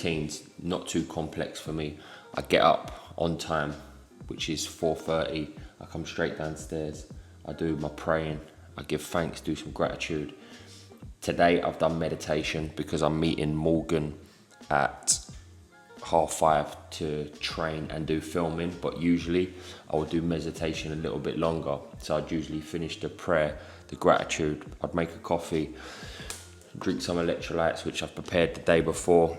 routine's not too complex for me. I get up on time, which is 4:30. I come straight downstairs. I do my praying. I give thanks, do some gratitude. Today I've done meditation because I'm meeting Morgan at 5:30 to train and do filming, but usually I would do meditation a little bit longer. So I'd usually finish the prayer, the gratitude, I'd make a coffee, drink some electrolytes, which I've prepared the day before,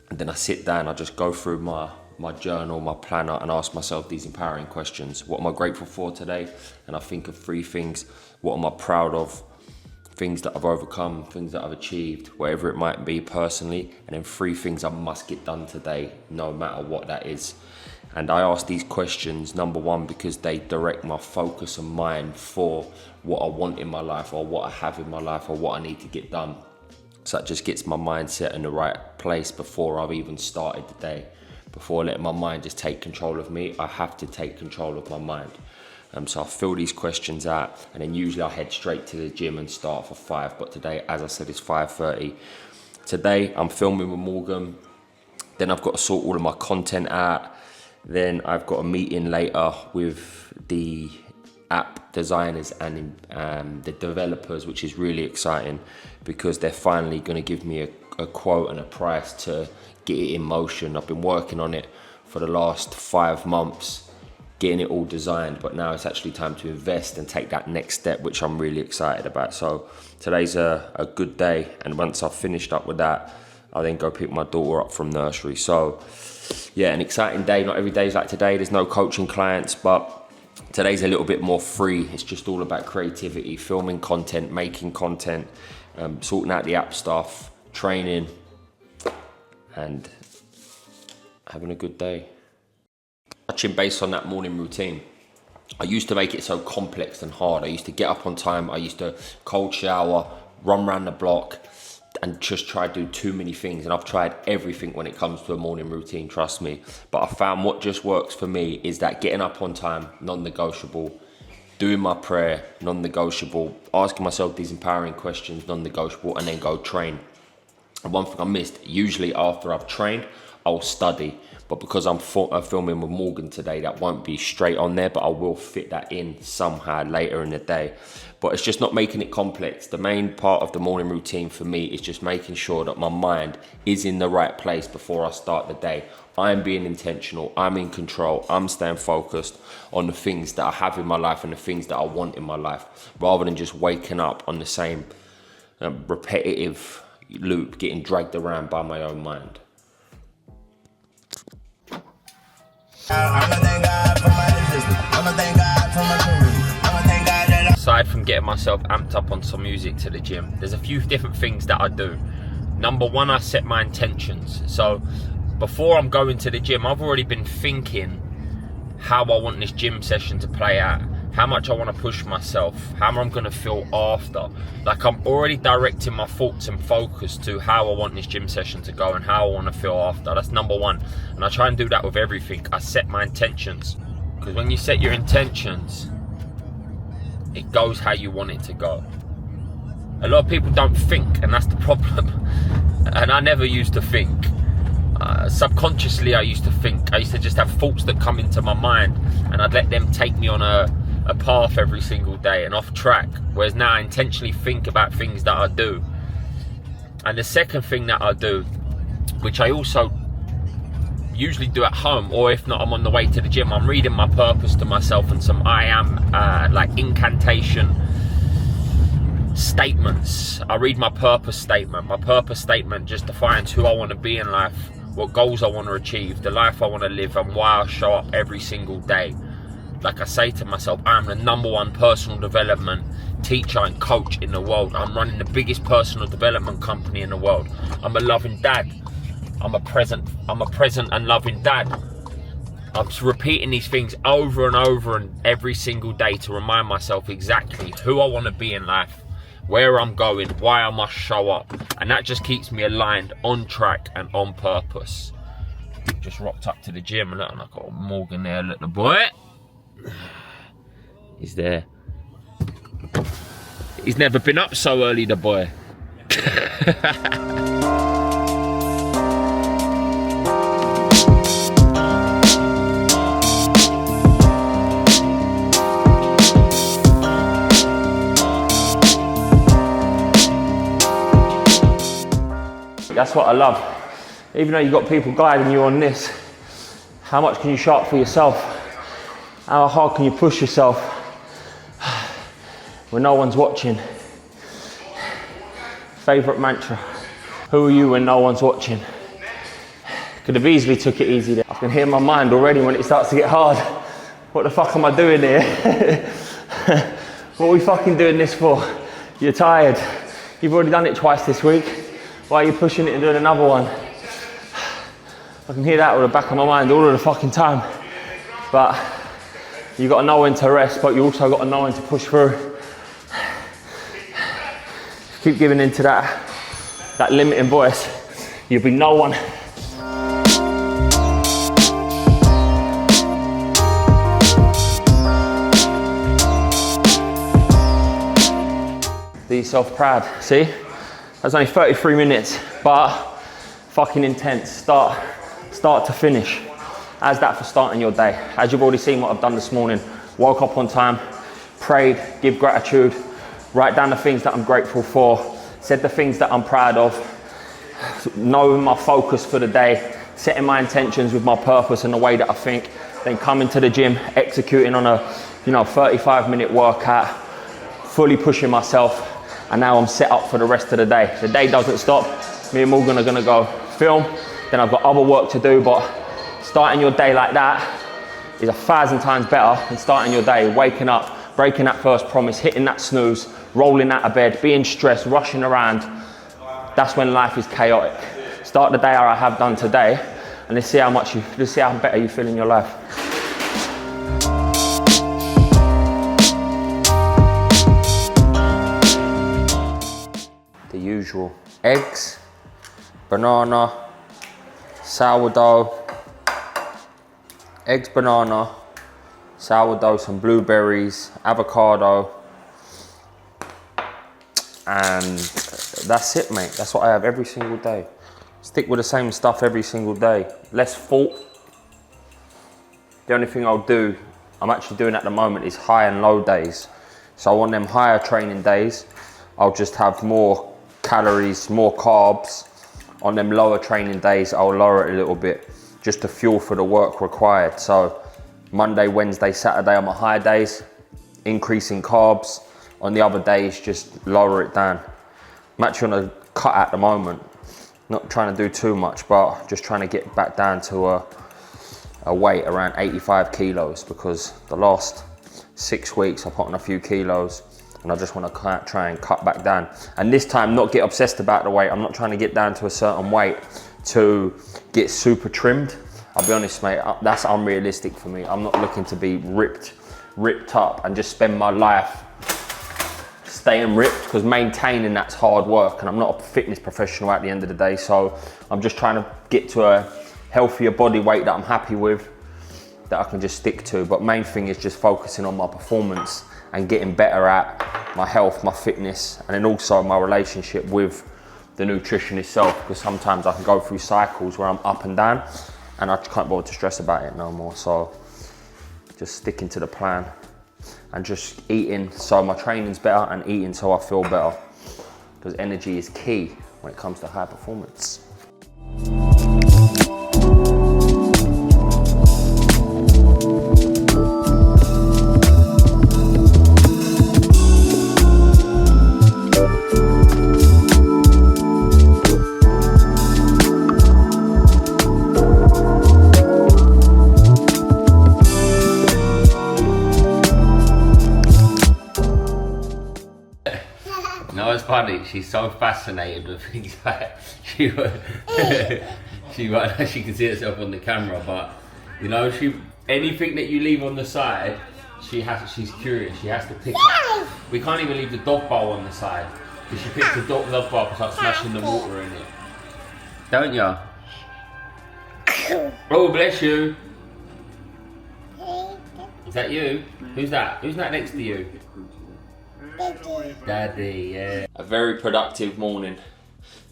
and then I sit down, I just go through my journal, my planner, and ask myself these empowering questions. What am I grateful for today? And I think of 3 things. What am I proud of? Things that I've overcome, things that I've achieved, whatever it might be personally, and then 3 things I must get done today, no matter what that is. And I ask these questions, number 1, because they direct my focus and mind for what I want in my life, or what I have in my life, or what I need to get done. So that just gets my mindset in the right place before I've even started the day. Before letting my mind just take control of me, I have to take control of my mind. So I fill these questions out, and then usually I head straight to the gym and start for 5. But today, as I said, it's 5:30. Today I'm filming with Morgan. Then I've got to sort all of my content out. Then I've got a meeting later with the app designers and the developers, which is really exciting because they're finally going to give me a quote and a price to get it in motion. I've been working on it for the last 5 months, getting it all designed, but now it's actually time to invest and take that next step, which I'm really excited about. So today's a good day, and once I've finished up with that, I'll then go pick my daughter up from nursery. So yeah, an exciting day. Not every day's like today. There's no coaching clients, but today's a little bit more free. It's just all about creativity, filming content, making content, sorting out the app stuff, training, and having a good day. Touching base on that morning routine, I used to make it so complex and hard. I used to get up on time, I used to cold shower, run around the block, and just try to do too many things. And I've tried everything when it comes to a morning routine, trust me. But I found what just works for me is that getting up on time, non-negotiable, doing my prayer, non-negotiable, asking myself these empowering questions, non-negotiable, and then go train. And one thing I missed, usually after I've trained, I'll study. But because I'm filming with Morgan today, that won't be straight on there, but I will fit that in somehow later in the day. But it's just not making it complex. The main part of the morning routine for me is just making sure that my mind is in the right place before I start the day. I'm being intentional, I'm in control, I'm staying focused on the things that I have in my life and the things that I want in my life, rather than just waking up on the same repetitive loop, getting dragged around by my own mind. Aside from getting myself amped up on some music to the gym, there's a few different things that I do. Number 1, I set my intentions. So before I'm going to the gym, I've already been thinking how I want this gym session to play out, how much I want to push myself, how I'm going to feel after. Like, I'm already directing my thoughts and focus to how I want this gym session to go and how I want to feel after. That's number 1. And I try and do that with everything. I set my intentions. Because when you set your intentions, it goes how you want it to go. A lot of people don't think, and that's the problem. And I never used to think. Subconsciously, I used to think. I used to just have thoughts that come into my mind, and I'd let them take me on a path every single day and off track. Whereas now I intentionally think about things that I do. And the second thing that I do, which I also usually do at home, or if not, I'm on the way to the gym, I'm reading my purpose to myself and some I am like incantation statements. I read my purpose statement. My purpose statement just defines who I want to be in life, what goals I want to achieve, the life I want to live, and why I show up every single day. Like I say to myself, I'm the #1 personal development teacher and coach in the world. I'm running the biggest personal development company in the world. I'm a loving dad. I'm a present and loving dad. I'm repeating these things over and over and every single day to remind myself exactly who I want to be in life, where I'm going, why I must show up. And that just keeps me aligned, on track and on purpose. Just rocked up to the gym and I got Morgan there, look, the boy. He's there. He's never been up so early, the boy. that's what I love. Even though you've got people guiding you on this, how much can you show up for yourself? How hard can you push yourself when no one's watching? Favourite mantra. Who are you when no one's watching? Could have easily took it easy there. I can hear my mind already when it starts to get hard. What the fuck am I doing here? What are we fucking doing this for? You're tired. You've already done it twice this week. Why are you pushing it and doing another one? I can hear that with the back of my mind all of the fucking time. But you got to know when to rest, but you also got to know when to push through. Keep giving into that limiting voice. You'll be no one. Do yourself proud. See? That's only 33 minutes, but fucking intense. Start to finish. How's that for starting your day? As you've already seen what I've done this morning, woke up on time, prayed, give gratitude, write down the things that I'm grateful for, said the things that I'm proud of, knowing my focus for the day, setting my intentions with my purpose and the way that I think, then coming to the gym, executing on a 35-minute workout, fully pushing myself, and now I'm set up for the rest of the day. The day doesn't stop. Me and Morgan are gonna go film, then I've got other work to do, but starting your day like that is 1,000 times better than starting your day waking up, breaking that first promise, hitting that snooze, rolling out of bed, being stressed, rushing around. That's when life is chaotic. Start the day how I have done today, and let's see how better you feel in your life. The usual: eggs, banana, sourdough, eggs, banana, sourdough, some blueberries, avocado, and that's it, mate. That's what I have every single day. Stick with the same stuff every single day. Less thought. The only thing I'll do, I'm actually doing at the moment, is high and low days. So on them higher training days, I'll just have more calories, more carbs. On them lower training days, I'll lower it a little bit, just to fuel for the work required. So Monday, Wednesday, Saturday on my high days, increasing carbs. On the other days, just lower it down. I'm actually on a cut at the moment. Not trying to do too much, but just trying to get back down to a weight around 85 kilos, because the last 6 weeks I put on a few kilos and I just want to try and cut back down. And this time, not get obsessed about the weight. I'm not trying to get down to a certain weight to get super trimmed. I'll be honest, mate, that's unrealistic for me. I'm not looking to be ripped up and just spend my life staying ripped, because maintaining that's hard work, and I'm not a fitness professional at the end of the day. So I'm just trying to get to a healthier body weight that I'm happy with, that I can just stick to. But main thing is just focusing on my performance and getting better at my health, my fitness, and then also my relationship with the nutrition itself, because sometimes I can go through cycles where I'm up and down and I can't bother to stress about it no more. So just sticking to the plan and just eating so my training's better, and eating so I feel better, because energy is key when it comes to high performance. No, it's funny. She's so fascinated with things like she can see herself on the camera, but anything that you leave on the side, she's curious. She has to pick up. We can't even leave the dog bowl on the side, because she picks the dog bowl up and starts smashing the water in it. Don't ya? Oh, bless you. Is that you? Who's that? Who's that next to you? Daddy, yeah. A very productive morning.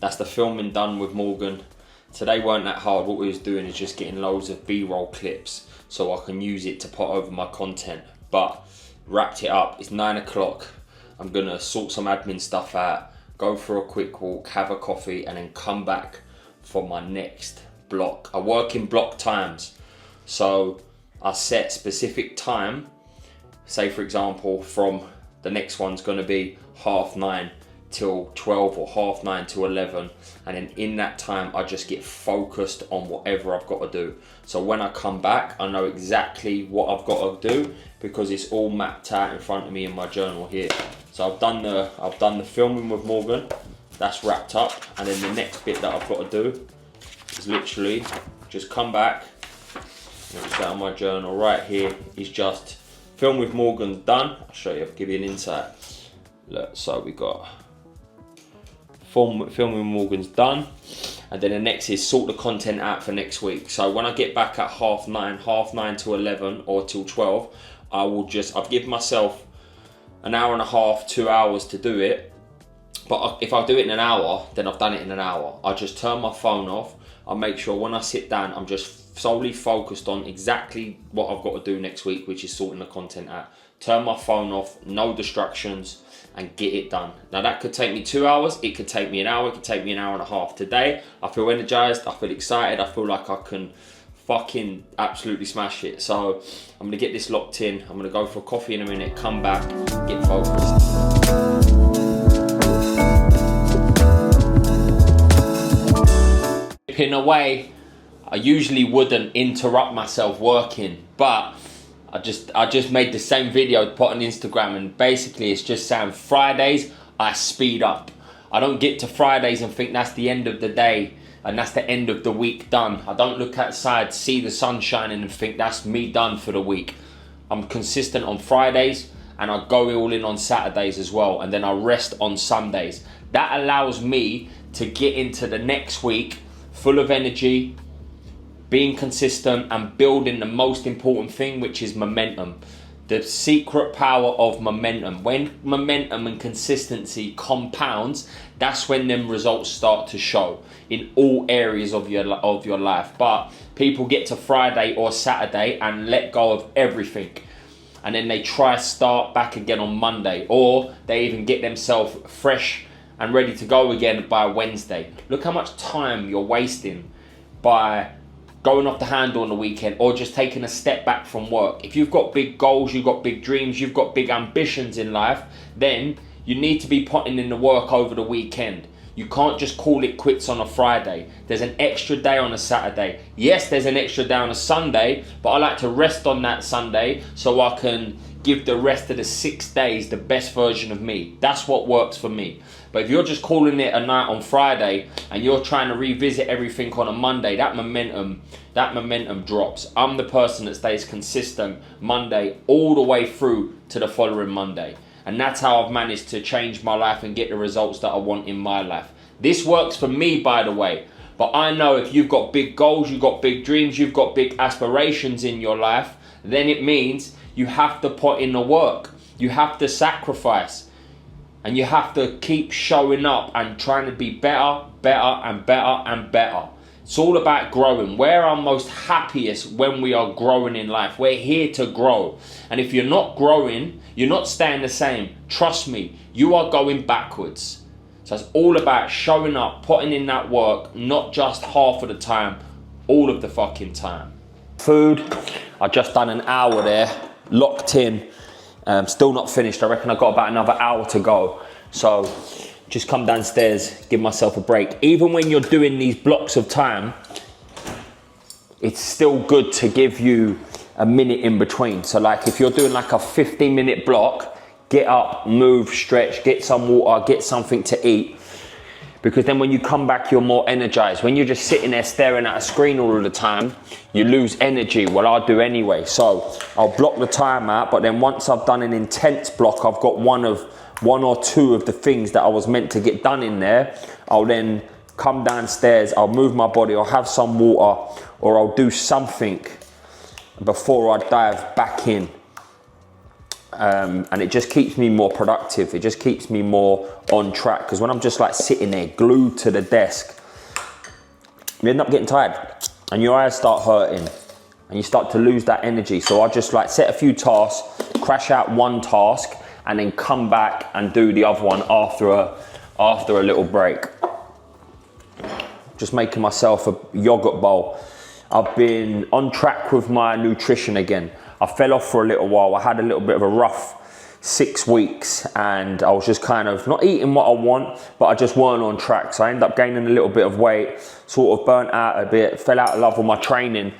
That's the filming done with Morgan. Today weren't that hard. What we was doing is just getting loads of B-roll clips so I can use it to put over my content. But wrapped it up. It's 9 o'clock. I'm gonna sort some admin stuff out, go for a quick walk, have a coffee, and then come back for my next block. I work in block times. So I set specific time, say for example, from the next one's gonna be 9:30 till 12 or 9:30 till 11. And then in that time, I just get focused on whatever I've got to do. So when I come back, I know exactly what I've got to do because it's all mapped out in front of me in my journal here. So I've done the filming with Morgan, that's wrapped up. And then the next bit that I've got to do is literally just come back. It's out of my journal right here is just film with Morgan's done. I'll show you, I'll give you an insight. Look, so we got film with Morgan's done. And then the next is sort the content out for next week. So when I get back at 9:30 to 11 or till 12, I've given myself an hour and a half, 2 hours to do it. But if I do it in an hour, then I've done it in an hour. I just turn my phone off. I make sure when I sit down, I'm just solely focused on exactly what I've got to do next week, which is sorting the content out. Turn my phone off, no distractions, and get it done. Now that could take me 2 hours, it could take me an hour, it could take me an hour and a half. Today, I feel energized, I feel excited, I feel like I can fucking absolutely smash it. So I'm gonna get this locked in, I'm gonna go for a coffee in a minute, come back, get focused. In a way, I usually wouldn't interrupt myself working, but I just made the same video to put on Instagram, and basically it's just saying Fridays I speed up. I don't get to Fridays and think that's the end of the day and that's the end of the week done. I don't look outside, see the sun shining and think that's me done for the week. I'm consistent on Fridays and I go all in on Saturdays as well, and then I rest on Sundays. That allows me to get into the next week full of energy, being consistent and building the most important thing, which is momentum. The secret power of momentum. When momentum and consistency compounds, that's when them results start to show in all areas of your life. But people get to Friday or Saturday and let go of everything, and then they try to start back again on Monday, or they even get themselves fresh and ready to go again by Wednesday. Look how much time you're wasting by going off the handle on the weekend, or just taking a step back from work. If you've got big goals, you've got big dreams, you've got big ambitions in life, then you need to be putting in the work over the weekend. You can't just call it quits on a Friday. There's an extra day on a Saturday. Yes, there's an extra day on a Sunday, but I like to rest on that Sunday so I can give the rest of the 6 days the best version of me. That's what works for me. But if you're just calling it a night on Friday and you're trying to revisit everything on a Monday, that momentum drops. I'm the person that stays consistent Monday all the way through to the following Monday. And that's how I've managed to change my life and get the results that I want in my life. This works for me, by the way. But I know if you've got big goals, you've got big dreams, you've got big aspirations in your life, then it means you have to put in the work. You have to sacrifice. And you have to keep showing up and trying to be better, better, and better, and better. It's all about growing. We're our most happiest when we are growing in life. We're here to grow. And if you're not growing, you're not staying the same. Trust me, you are going backwards. So it's all about showing up, putting in that work, not just half of the time, all of the fucking time. Food, I just done an hour there, locked in. Still not finished. I reckon I've got about another hour to go. So just come downstairs, give myself a break. Even when you're doing these blocks of time, it's still good to give you a minute in between. So like if you're doing like a 15-minute block, get up, move, stretch, get some water, get something to eat. Because then when you come back, you're more energized. When you're just sitting there staring at a screen all of the time, you lose energy. Well, I do anyway. So I'll block the time out, but then once I've done an intense block, I've got one or two of the things that I was meant to get done in there. I'll then come downstairs, I'll move my body, I'll have some water, or I'll do something before I dive back in. And it just keeps me more productive. It just keeps me more on track. Because when I'm just like sitting there glued to the desk, you end up getting tired and your eyes start hurting and you start to lose that energy. So I just like set a few tasks, crash out one task, and then come back and do the other one after after a little break. Just making myself a yogurt bowl. I've been on track with my nutrition again. I fell off for a little while. I had a little bit of a rough 6 weeks and I was just kind of not eating what I want, but I just weren't on track. So I ended up gaining a little bit of weight, sort of burnt out a bit, fell out of love with my training.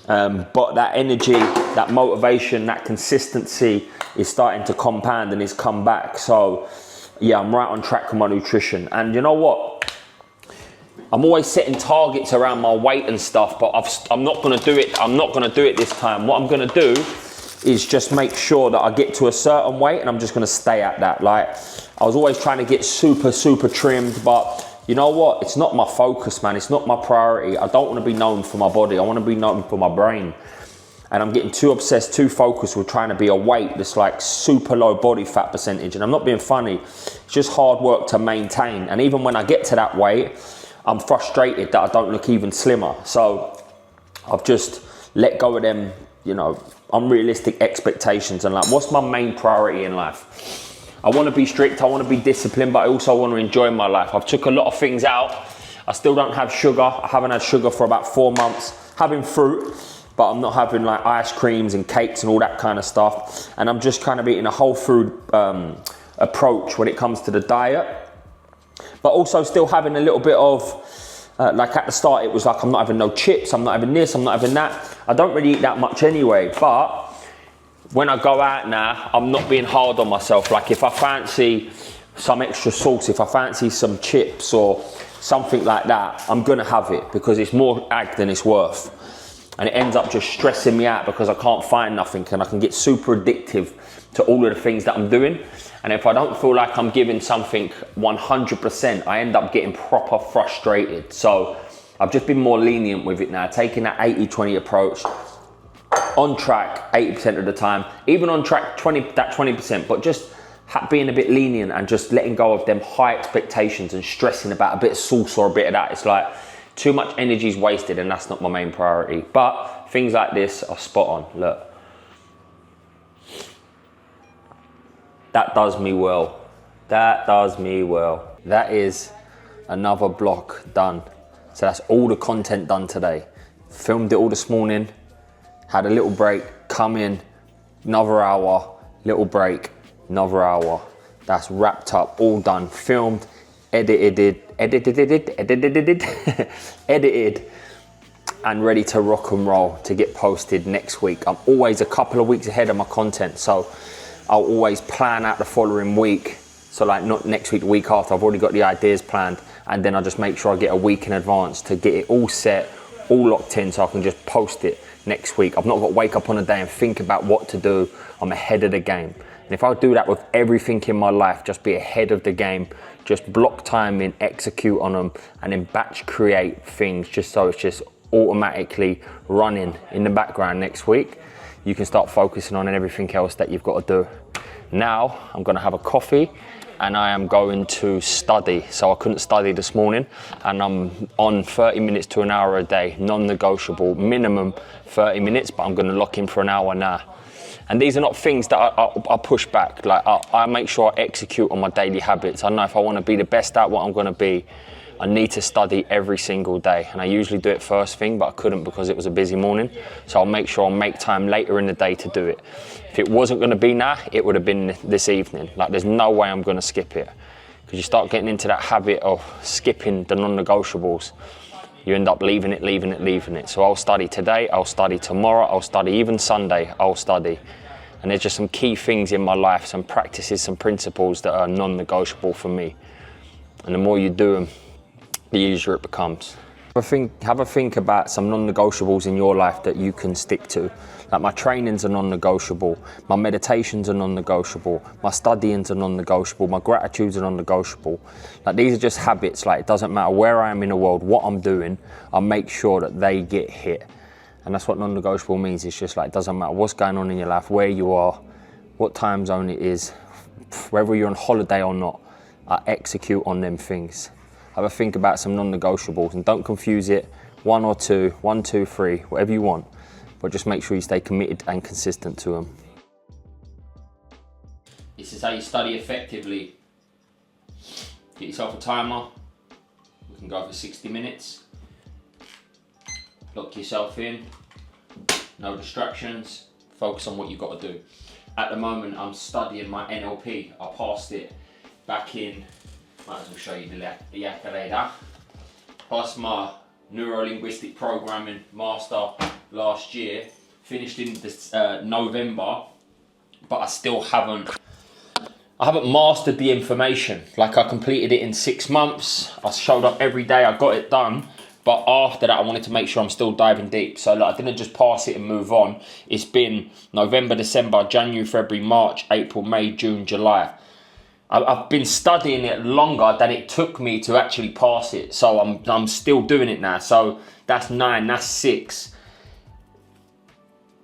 But that energy, that motivation, that consistency is starting to compound and it's come back. So yeah, I'm right on track with my nutrition. And you know what? I'm always setting targets around my weight and stuff, but I'm not gonna do it. I'm not gonna do it this time. What I'm gonna do is just make sure that I get to a certain weight and I'm just gonna stay at that. Like, I was always trying to get super trimmed, but you know what? It's not my focus, man. It's not my priority. I don't wanna be known for my body. I wanna be known for my brain. And I'm getting too obsessed, too focused with trying to be a weight that's like super low body fat percentage. And I'm not being funny. It's just hard work to maintain. And even when I get to that weight, I'm frustrated that I don't look even slimmer. So I've just let go of them, you know, unrealistic expectations and like, what's my main priority in life? I want to be strict, I want to be disciplined, but I also want to enjoy my life. I've took a lot of things out. I still don't have sugar. I haven't had sugar for about 4 months. Having fruit, but I'm not having like ice creams and cakes and all that kind of stuff. And I'm just kind of eating a whole food approach when it comes to the diet. But also still having a little bit of, like at the start, it was like, I'm not having no chips, I'm not having this, I'm not having that. I don't really eat that much anyway, but when I go out now, I'm not being hard on myself. Like if I fancy some extra sauce, if I fancy some chips or something like that, I'm gonna have it because it's more ag than it's worth. And it ends up just stressing me out because I can't find nothing and I can get super addictive to all of the things that I'm doing. And if I don't feel like I'm giving something 100%, I end up getting proper frustrated. So I've just been more lenient with it now, taking that 80-20 approach, on track 80% of the time, even on track 20%, but just being a bit lenient and just letting go of them high expectations and stressing about a bit of sauce or a bit of that. It's like too much energy is wasted and that's not my main priority. But things like this are spot on, look. That does me well. That does me well. That is another block done. So that's all the content done today. Filmed it all this morning, had a little break, come in, another hour, little break, another hour. That's wrapped up, all done, filmed, edited, and ready to rock and roll to get posted next week. I'm always a couple of weeks ahead of my content, so I'll always plan out the following week. So like not next week, the week after, I've already got the ideas planned. And then I just make sure I get a week in advance to get it all set, all locked in so I can just post it next week. I've not got to wake up on a day and think about what to do. I'm ahead of the game. And if I do that with everything in my life, just be ahead of the game, just block time in, execute on them, and then batch create things just so it's just automatically running in the background next week, you can start focusing on everything else that you've got to do. Now I'm gonna have a coffee and I am going to study. So I couldn't study this morning and I'm on 30 minutes to an hour a day, non-negotiable, minimum 30 minutes, but I'm gonna lock in for an hour now. And these are not things that I push back. Like I make sure I execute on my daily habits. I know if I wanna be the best at what I'm gonna be, I need to study every single day. And I usually do it first thing, but I couldn't because it was a busy morning. So I'll make sure I'll make time later in the day to do it. If it wasn't gonna be now, it would have been this evening. Like there's no way I'm gonna skip it. Because you start getting into that habit of skipping the non-negotiables. You end up leaving it. So I'll study today, I'll study tomorrow, I'll study even Sunday, I'll study. And there's just some key things in my life, some practices, some principles that are non-negotiable for me. And the more you do them, the easier it becomes. Have a think about some non-negotiables in your life that you can stick to. Like my trainings are non-negotiable, my meditations are non-negotiable, my studyings are non-negotiable, my gratitudes are non-negotiable. Like these are just habits. Like it doesn't matter where I am in the world, what I'm doing, I'll make sure that they get hit. And that's what non-negotiable means. It's just like, it doesn't matter what's going on in your life, where you are, what time zone it is, whether you're on holiday or not, I execute on them things. Have a think about some non-negotiables and don't confuse it. 1 or 2, 1, 2, 3, whatever you want, but just make sure you stay committed and consistent to them. This is how you study effectively. Get yourself a timer. We can go for 60 minutes. Lock yourself in. No distractions. Focus on what you've got to do. At the moment, I'm studying my NLP. I passed it back in, might as well show you the accolade. Passed my neuro-linguistic programming master last year. Finished in this, November, but I still haven't mastered the information. Like, I completed it in 6 months. I showed up every day, I got it done. But after that, I wanted to make sure I'm still diving deep. So like, I didn't just pass it and move on. It's been November, December, January, February, March, April, May, June, July. I've been studying it longer than it took me to actually pass it. So I'm still doing it now. So that's 9, that's 6.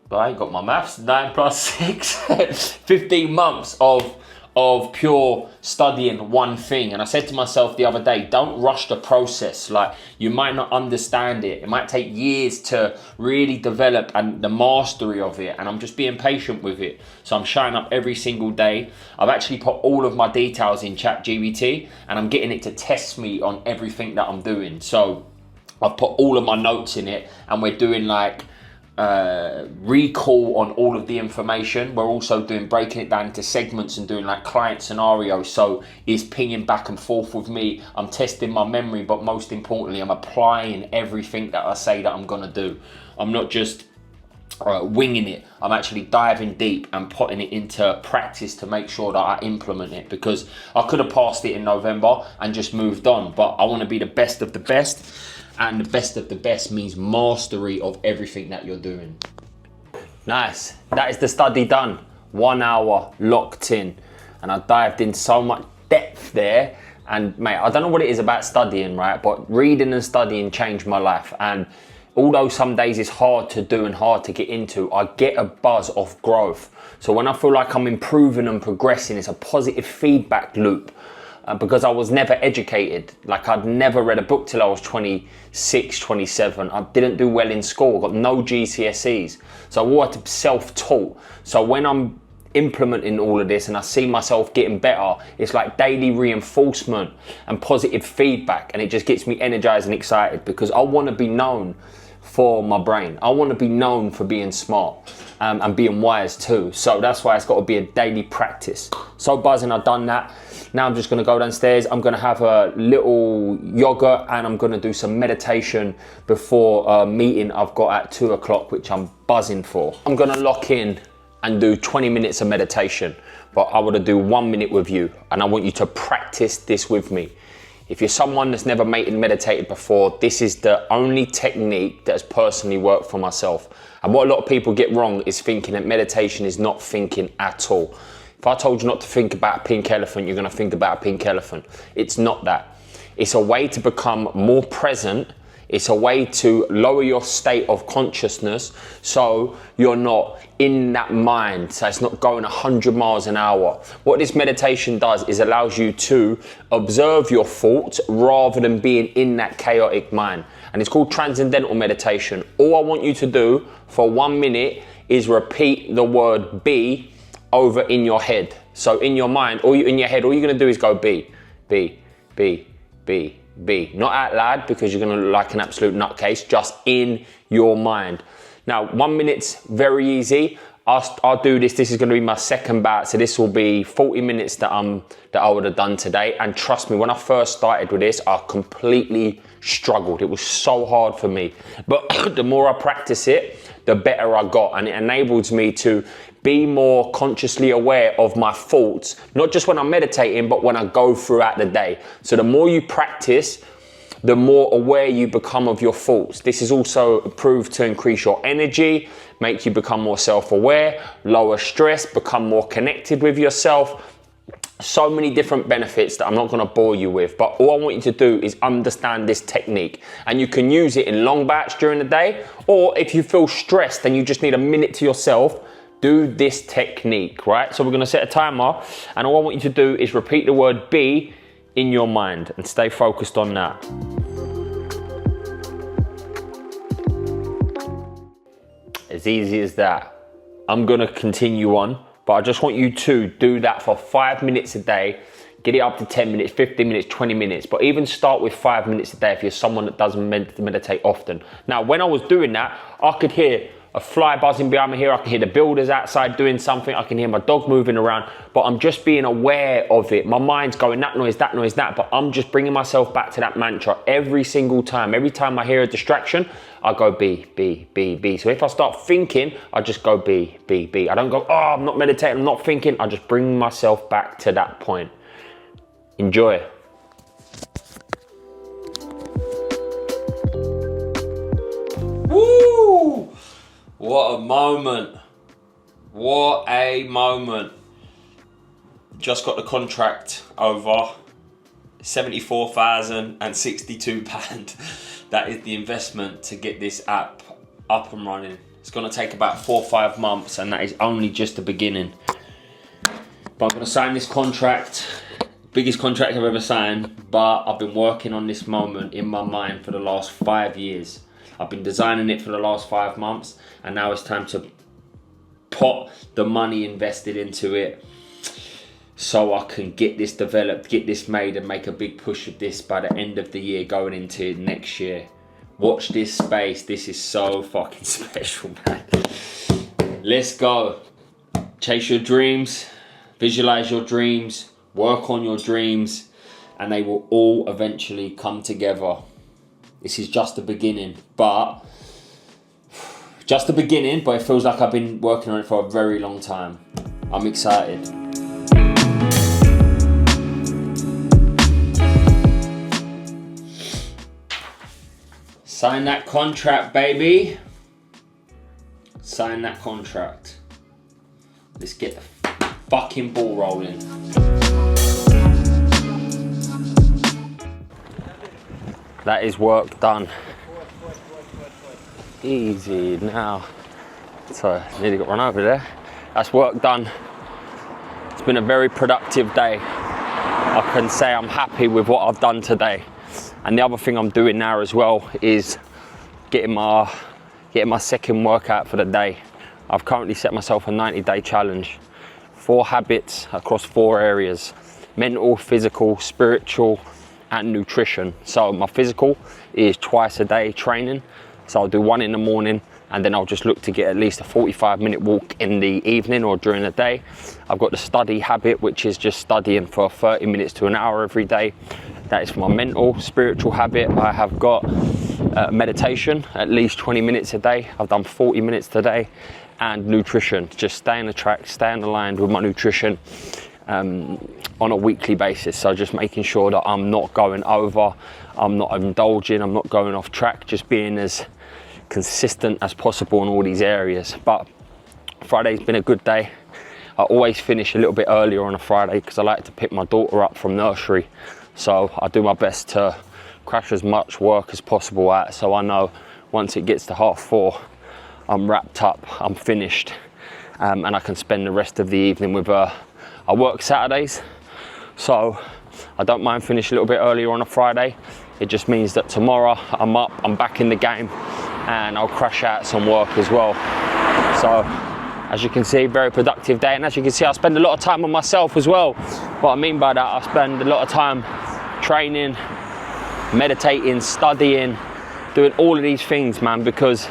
But I ain't got my maths. 9 plus 6, 15 months of pure studying one thing. And I said to myself the other day, don't rush the process. Like, you might not understand it. It might take years to really develop and the mastery of it. And I'm just being patient with it. So I'm showing up every single day. I've actually put all of my details in ChatGPT and I'm getting it to test me on everything that I'm doing. So I've put all of my notes in it and we're doing like recall on all of the information. We're also breaking it down into segments and doing like client scenarios. So it's pinging back and forth with me. I'm testing my memory, but most importantly, I'm applying everything that I say that I'm gonna do. I'm not just winging it. I'm actually diving deep and putting it into practice to make sure that I implement it, because I could have passed it in November and just moved on, but I want to be the best of the best. And the best of the best means mastery of everything that you're doing. Nice. That is the study done. 1 hour locked in. And I dived in so much depth there. And mate, I don't know what it is about studying, right? But reading and studying changed my life. And although some days it's hard to do and hard to get into, I get a buzz of growth. So when I feel like I'm improving and progressing, it's a positive feedback loop. Because I was never educated. Like, I'd never read a book till I was 26, 27. I didn't do well in school, got no GCSEs. So I wanted to self-taught. So when I'm implementing all of this and I see myself getting better, it's like daily reinforcement and positive feedback. And it just gets me energized and excited because I want to be known for my brain. I want to be known for being smart and being wise too. So that's why it's got to be a daily practice. So buzzing, I've done that. Now I'm just going to go downstairs. I'm going to have a little yogurt and I'm going to do some meditation before a meeting I've got at 2 o'clock, which I'm buzzing for. I'm going to lock in and do 20 minutes of meditation, but I want to do 1 minute with you and I want you to practice this with me. If you're someone that's never meditated before, this is the only technique that has personally worked for myself. And what a lot of people get wrong is thinking that meditation is not thinking at all. If I told you not to think about a pink elephant, you're going to think about a pink elephant. It's not that. It's a way to become more present. It's a way to lower your state of consciousness so you're not in that mind, so it's not going 100 miles an hour. What this meditation does is allows you to observe your thoughts rather than being in that chaotic mind. And it's called transcendental meditation. All I want you to do for 1 minute is repeat the word be over in your head. So in your mind, or in your head, all you're going to do is go be, be, be, be, be. Not out loud because you're going to look like an absolute nutcase, just in your mind. Now, 1 minute's very easy. I'll do this. This is going to be my second bout. So this will be 40 minutes that I would have done today. And trust me, when I first started with this, I completely struggled. It was so hard for me. But the more I practice it, the better I got. And it enables me to be more consciously aware of my thoughts, not just when I'm meditating, but when I go throughout the day. So the more you practice, the more aware you become of your thoughts. This is also proved to increase your energy, make you become more self-aware, lower stress, become more connected with yourself. So many different benefits that I'm not going to bore you with, but all I want you to do is understand this technique. And you can use it in long bouts during the day, or if you feel stressed and you just need a minute to yourself, do this technique, right? So we're going to set a timer, and all I want you to do is repeat the word be in your mind and stay focused on that. As easy as that. I'm going to continue on, but I just want you to do that for 5 minutes a day. Get it up to 10 minutes, 15 minutes, 20 minutes, but even start with 5 minutes a day if you're someone that doesn't meditate often. Now, when I was doing that, I could hear a fly buzzing behind me here, I can hear the builders outside doing something, I can hear my dog moving around, but I'm just being aware of it. My mind's going that noise, that, but I'm just bringing myself back to that mantra every single time. Every time I hear a distraction, I go B, B, B, B. So if I start thinking, I just go B, B, B. I don't go, oh, I'm not meditating, I'm not thinking. I just bring myself back to that point. Enjoy. Woo! What a moment. What a moment. Just got the contract over. £74,062. That is the investment to get this app up and running. It's going to take about 4 or 5 months, and that is only just the beginning. But I'm going to sign this contract. Biggest contract I've ever signed, but I've been working on this moment in my mind for the last 5 years. I've been designing it for the last 5 months, and now it's time to put the money invested into it so I can get this developed, get this made, and make a big push of this by the end of the year going into next year. Watch this space. This is so fucking special, man. Let's go. Chase your dreams, visualize your dreams, work on your dreams, and they will all eventually come together. This is just the beginning, but it feels like I've been working on it for a very long time. I'm excited. Sign that contract, baby. Sign that contract. Let's get the fucking ball rolling. That is work done. Easy now. So, nearly got run over there. That's work done. It's been a very productive day. I can say I'm happy with what I've done today. And the other thing I'm doing now as well is getting my second workout for the day. I've currently set myself a 90-day challenge. 4 habits across 4 areas: mental, physical, spiritual, and nutrition. So my physical is twice a day training. So I'll do 1 in the morning, and then I'll just look to get at least a 45-minute walk in the evening or during the day. I've got the study habit, which is just studying for 30 minutes to an hour every day. That is for my mental. Spiritual habit, I have got meditation, at least 20 minutes a day. I've done 40 minutes today. And nutrition, just staying on track, staying aligned with my nutrition on a weekly basis. So just making sure that I'm not going over, I'm not indulging, I'm not going off track, just being as consistent as possible in all these areas. But Friday's been a good day. I always finish a little bit earlier on a Friday because I like to pick my daughter up from nursery. So I do my best to crash as much work as possible out, so I know once it gets to 4:30, I'm wrapped up, I'm finished, and I can spend the rest of the evening with her. I work Saturdays, so I don't mind finishing a little bit earlier on a Friday. It just means that tomorrow I'm up, I'm back in the game, and I'll crash out some work as well. So as you can see, very productive day, and as you can see, I spend a lot of time on myself as well. What I mean by that, I spend a lot of time training, meditating, studying, doing all of these things, man, because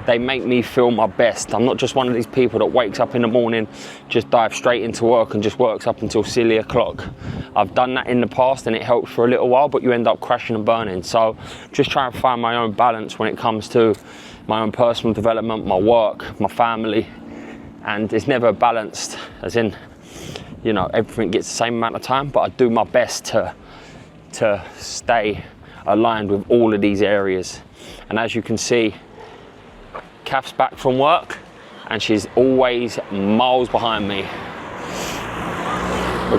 they make me feel my best. I'm not just one of these people that wakes up in the morning, just dives straight into work and just works up until silly o'clock. I've done that in the past and it helps for a little while, but you end up crashing and burning. So just try and find my own balance when it comes to my own personal development, my work, my family. And it's never balanced, as in, you know, everything gets the same amount of time, but I do my best to stay aligned with all of these areas. And as you can see, Kath's back from work and she's always miles behind me. We're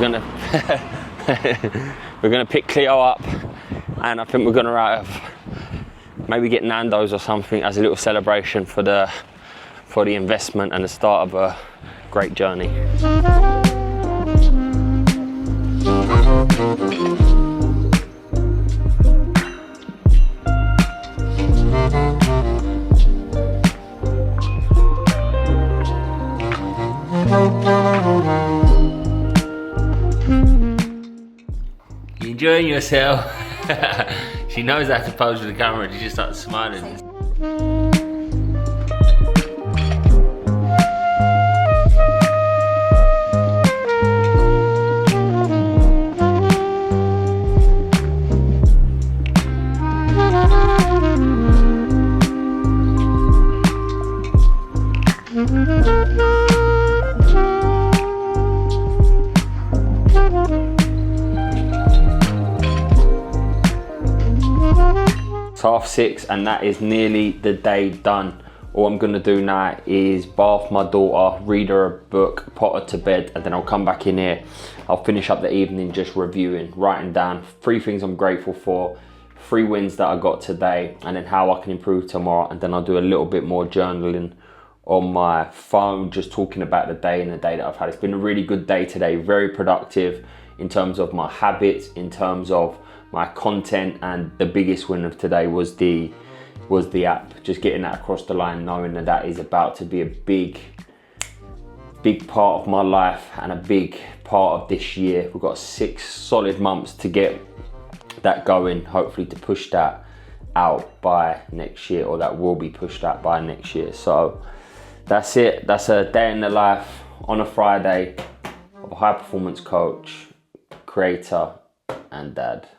gonna pick Cleo up, and I think we're gonna maybe get Nando's or something as a little celebration for the investment and the start of a great journey. enjoying yourself? She knows how to pose with the camera and she just starts smiling. It's 6:30 and that is nearly the day done. All I'm gonna do now is bath my daughter, read her a book, put her to bed, and then I'll come back in here. I'll finish up the evening just reviewing, writing down 3 things I'm grateful for, 3 wins that I got today, and then how I can improve tomorrow. And then I'll do a little bit more journaling on my phone, just talking about the day and the day that I've had. It's been a really good day today, very productive in terms of my habits, in terms of my content, and the biggest win of today was the app. Just getting that across the line, knowing that that is about to be a big part of my life and a big part of this year. We've got 6 solid months to get that going, hopefully to push that out by next year, or that will be pushed out by next year. So that's it. That's a day in the life on a Friday of a high performance coach, creator, and dad.